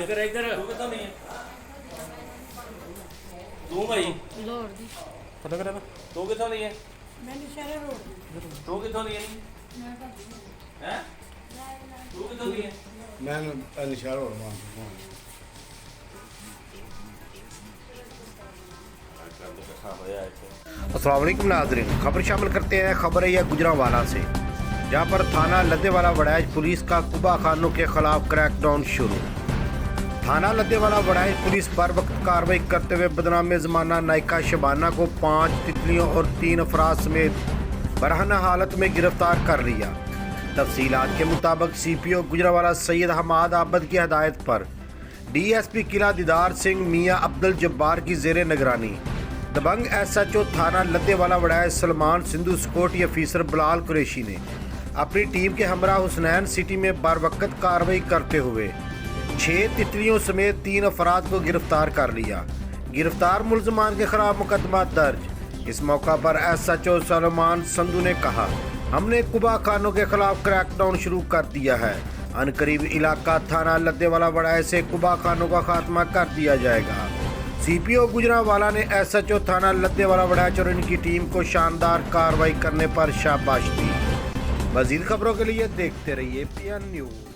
इधर इधर तू भाई पता करा ना तू कितों दी है मैं निशारा रोड तू कितों दी है हैं तू कितों दी है मैं निशार हो रहा हूँ। अस्सलाम वालेकुम नाज़रीन, खबर शामिल करते हैं। खबर है यह गुजरांवाला से, जहां पर थाना लद्देवाला वड़ैच पुलिस का कुबा खानों के खिलाफ क्रैकडाउन शुरू। थाना लद्देवाला वड़ैच पुलिस पर वक्त कार्रवाई करते हुए बदनाम ज़माना नायका शबाना को 5 तितलियों और 3 अफराद समेत बरहना हालत में गिरफ्तार कर लिया। तफसीलात के मुताबिक CPO गुजरांवाला सैयद हमाद आबद की हदायत पर DSP किला दीदार सिंह मियाँ अब्दुल जब्बार की ज़ेर निगरानी दबंग SHO थाना लद्देवाला वड़ैच सलमान सिंधु सिक्योरिटी ऑफिसर बिलाल कुरैशी ने अपनी टीम के हमरा हुसनैन सिटी में बरवक्त कार्रवाई करते हुए 6 तितलियों समेत 3 अफराद को गिरफ्तार कर लिया। गिरफ्तार मुलजमान के खिलाफ मुकदमा दर्ज। इस मौका पर SHO सलमान संधू ने कहा, हमने कुबा खानों के खिलाफ क्रैकडाउन शुरू कर दिया है। अनकरीब इलाका थाना लद्देवाला वड़ैच से कुबा खानों का खात्मा कर दिया जाएगा। CPO गुजरांवाला ने SHO थाना लद्देवाला वड़ैच और इनकी टीम को शानदार कार्रवाई करने पर शाबाश दी। मज़ीद खबरों के लिए देखते रहिए PN न्यूज़।